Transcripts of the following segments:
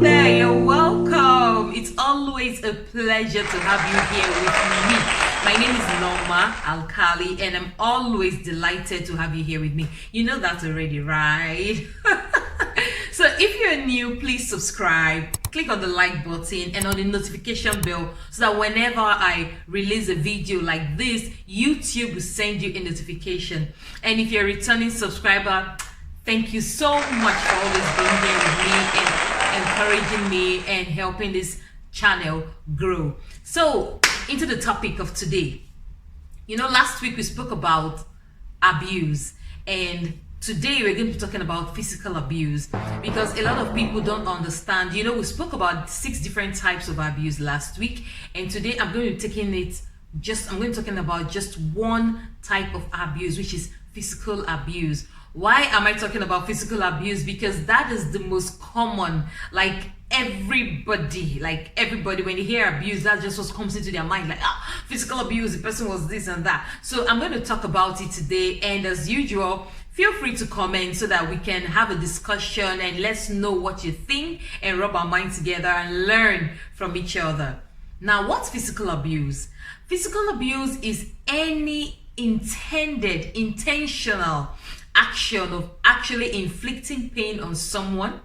there, you're welcome. It's always a pleasure to have you here with me. My name is Norma Alkali, and I'm always delighted to have you here with me. You know that already, right? So if you're new, please subscribe, click on the like button and on the notification bell so that whenever I release a video like this, YouTube will send you a notification. And if you're a returning subscriber, thank you so much for always being here with me and encouraging me and helping this channel grow. So into the topic of today. You know, last week we spoke about abuse, and today we're going to be talking about physical abuse, because a lot of people don't understand. You know, we spoke about 6 different types of abuse last week, and today I'm going to be talking about just one type of abuse, which is physical abuse. Why am I talking about physical abuse? Because that is the most common. Like everybody, when you hear abuse, that's just what comes into their mind. Like, physical abuse, the person was this and that. So I'm going to talk about it today, and as usual, feel free to comment so that we can have a discussion and let's know what you think and rub our minds together and learn from each other. Now, what's physical abuse? Physical abuse is any intentional action of actually inflicting pain on someone,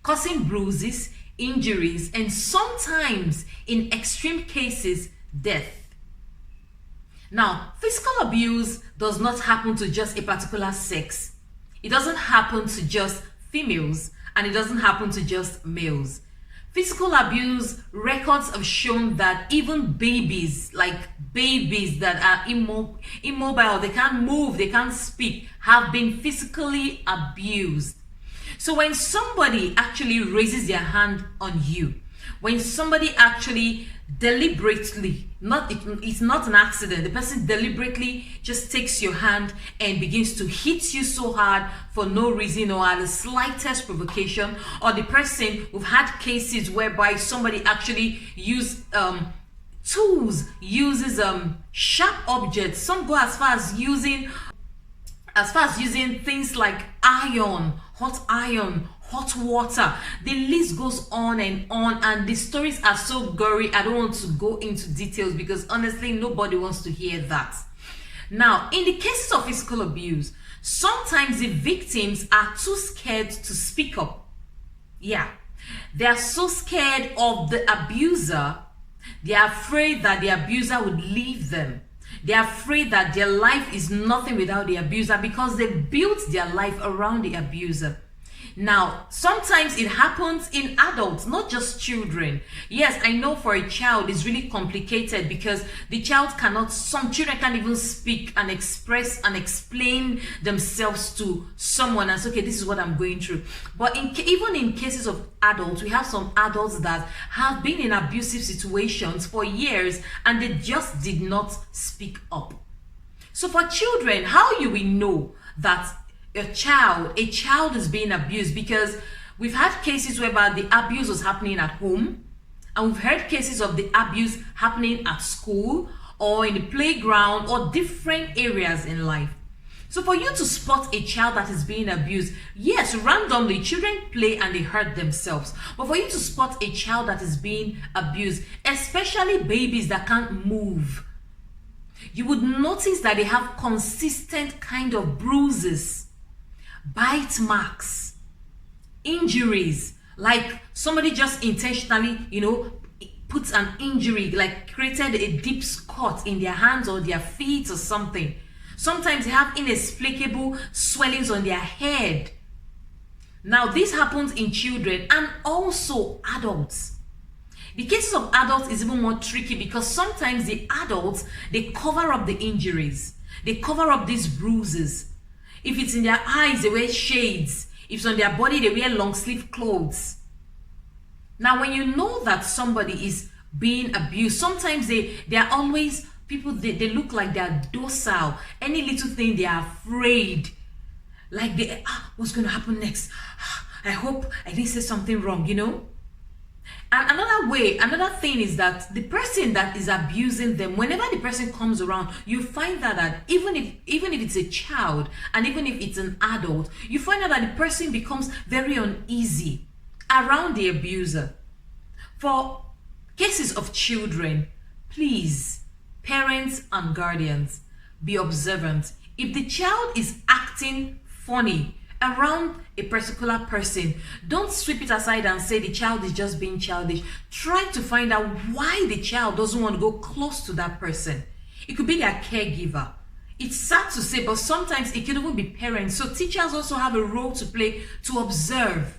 causing bruises, injuries, and sometimes, in extreme cases, death. Now, physical abuse does not happen to just a particular sex. It doesn't happen to just females, and it doesn't happen to just males. Physical abuse records have shown that even babies that are immobile, they can't move, they can't speak, have been physically abused. So when somebody actually raises their hand on you, when somebody actually deliberately, it's not an accident, the person deliberately just takes your hand and begins to hit you so hard for no reason or at the slightest provocation, or the person, we've had cases whereby somebody actually uses sharp objects. Some go as far as using things like iron, hot water. The list goes on, and the stories are so gory. I don't want to go into details because honestly nobody wants to hear that. Now, in the cases of physical abuse, sometimes the victims are too scared to speak up. Yeah, they are so scared of the abuser. They are afraid that the abuser would leave them. They are afraid that their life is nothing without the abuser because they built their life around the abuser. Now, sometimes it happens in adults, not just children. Yes, I know for a child it's really complicated because some children can't even speak and express and explain themselves to someone and say, okay, this is what I'm going through. But even in cases of adults, we have some adults that have been in abusive situations for years and they just did not speak up. So for children, how do we know that a child is being abused? Because we've had cases whereby the abuse was happening at home, and we've heard cases of the abuse happening at school or in the playground or different areas in life. So for you to spot a child that is being abused, yes, randomly children play and they hurt themselves, but for you to spot a child that is being abused, especially babies that can't move, you would notice that they have consistent kind of bruises, bite marks, injuries, like somebody just intentionally, puts an injury, like created a deep cut in their hands or their feet or something. Sometimes they have inexplicable swellings on their head. Now, this happens in children and also adults. The cases of adults is even more tricky because sometimes the adults, they cover up the injuries. They cover up these bruises. If it's in their eyes, they wear shades. If it's on their body, they wear long sleeve clothes. Now, when you know that somebody is being abused, sometimes they are always people, they look like they're docile. Any little thing, they are afraid. Like, what's going to happen next? I hope I didn't say something wrong, And another thing is that the person that is abusing them, whenever the person comes around, you find that even if it's a child and even if it's an adult, you find out that the person becomes very uneasy around the abuser. For cases of children, please, parents and guardians, be observant. If the child is acting funny around a particular person, don't sweep it aside and say the child is just being childish. Try to find out why the child doesn't want to go close to that person. It could be their caregiver. It's sad to say, but sometimes it can even be parents. So teachers also have a role to play to observe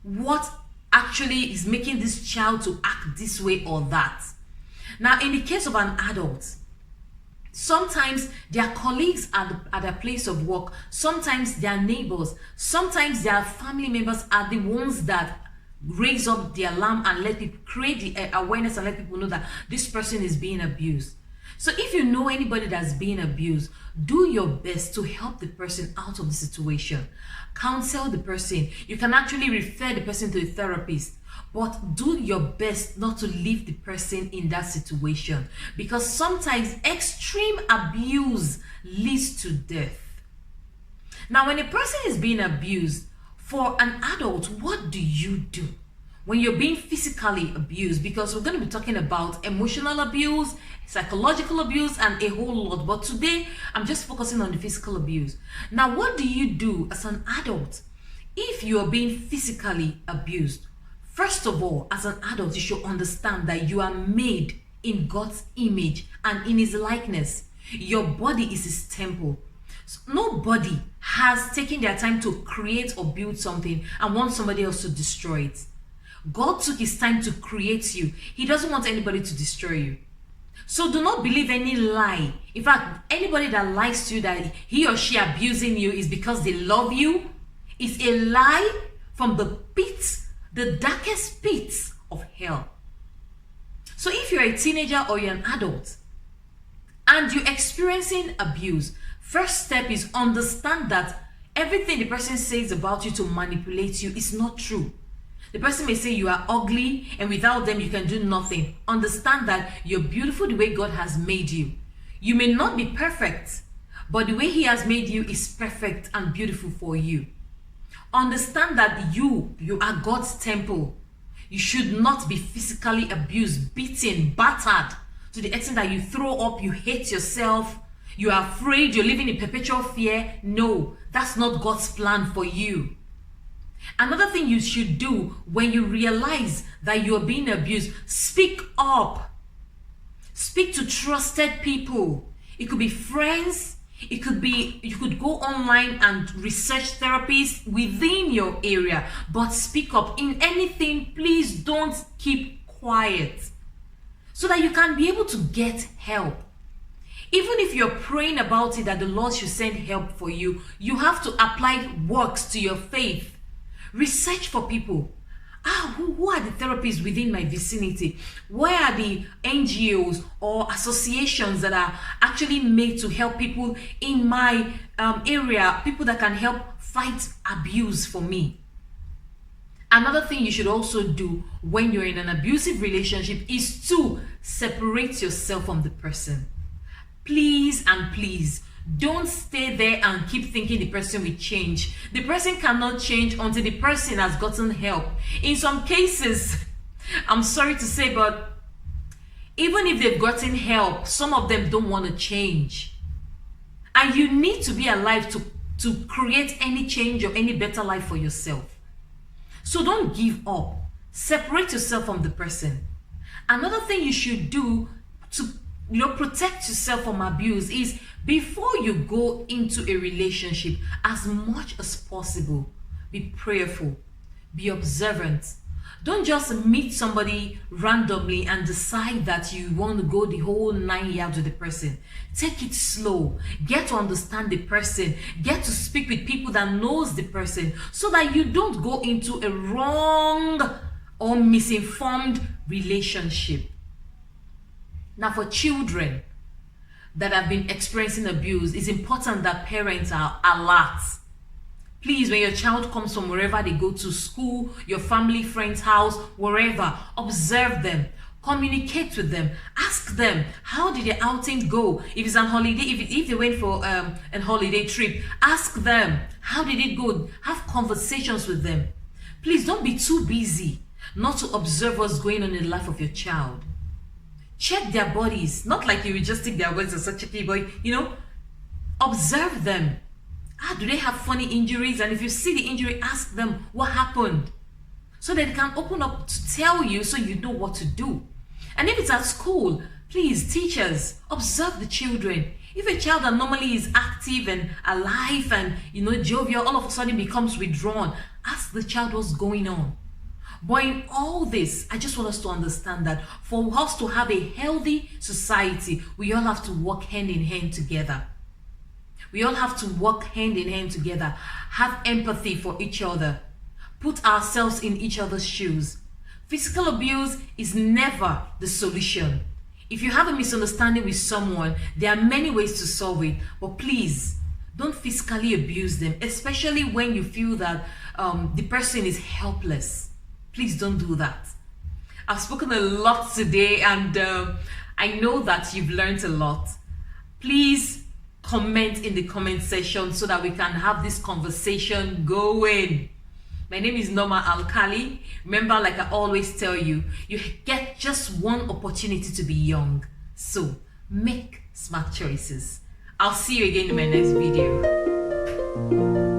what actually is making this child to act this way or that. Now, in the case of an adult, sometimes their colleagues at their place of work, sometimes their neighbors, sometimes their family members are the ones that raise up the alarm and let people create the awareness and let people know that this person is being abused. So if you know anybody that's being abused, do your best to help the person out of the situation. Counsel the person. You can actually refer the person to a therapist, but do your best not to leave the person in that situation, because sometimes extreme abuse leads to death. Now, when a person is being abused, for an adult, what do you do when you're being physically abused? Because we're going to be talking about emotional abuse, psychological abuse, and a whole lot. But today, I'm just focusing on the physical abuse. Now, what do you do as an adult if you are being physically abused? First of all, as an adult, you should understand that you are made in God's image and in His likeness. Your body is His temple. So nobody has taken their time to create or build something and want somebody else to destroy it. God took His time to create you. He doesn't want anybody to destroy you. So do not believe any lie. In fact, anybody that lies to you that he or she abusing you is because they love you is a lie from the pits, the darkest pits of hell. So if you're a teenager or you're an adult and you're experiencing abuse, first step is understand that everything the person says about you to manipulate you is not true. The person may say you are ugly and without them you can do nothing. Understand that you're beautiful the way God has made you. You may not be perfect, but the way He has made you is perfect and beautiful for you. Understand that you are God's temple. You should not be physically abused, beaten, battered to the extent that you throw up, you hate yourself, you are afraid, you're living in perpetual fear. No, that's not God's plan for you. Another thing you should do when you realize that you're being abused, speak up. Speak to trusted people. It could be friends. It could be, you could go online and research therapists within your area, but speak up. In anything, please don't keep quiet so that you can be able to get help. Even if you're praying about it that the Lord should send help for you, you have to apply works to your faith. Research for people. Who are the therapists within my vicinity? Where are the NGOs or associations that are actually made to help people in my area, people that can help fight abuse for me? Another thing you should also do when you're in an abusive relationship is to separate yourself from the person. Please and please, don't stay there and keep thinking the person will change. The person cannot change until the person has gotten help. In some cases, I'm sorry to say, but even if they've gotten help, some of them don't want to change. And you need to be alive to create any change or any better life for yourself. So don't give up. Separate yourself from the person. Another thing you should do to protect yourself from abuse is, before you go into a relationship, as much as possible, be prayerful, be observant. Don't just meet somebody randomly and decide that you want to go the whole 9 yards with the person. Take it slow. Get to understand the person. Get to speak with people that knows the person so that you don't go into a wrong or misinformed relationship. Now, for children that have been experiencing abuse, it's important that parents are alert. Please, when your child comes from wherever they go to, school, your family, friend's house, wherever, observe them, communicate with them, ask them, how did the outing go? If it's on holiday, if they went for a holiday trip, ask them, how did it go? Have conversations with them. Please don't be too busy not to observe what's going on in the life of your child. Check their bodies, not like you will just take their bodies and such a key, but observe them. Do they have funny injuries? And if you see the injury, ask them what happened, so that they can open up to tell you, so you know what to do. And if it's at school, please, teachers, observe the children. If a child that normally is active and alive and jovial all of a sudden becomes withdrawn, ask the child what's going on. But in all this, I just want us to understand that for us to have a healthy society, we all have to work hand in hand together. We all have to work hand in hand together, have empathy for each other, put ourselves in each other's shoes. Physical abuse is never the solution. If you have a misunderstanding with someone, there are many ways to solve it, but please don't physically abuse them, especially when you feel that the person is helpless. Please don't do that. I've spoken a lot today, and I know that you've learned a lot. Please comment in the comment section so that we can have this conversation going. My name is Norma Alkali. Remember, like I always tell you, you get just one opportunity to be young. So make smart choices. I'll see you again in my next video.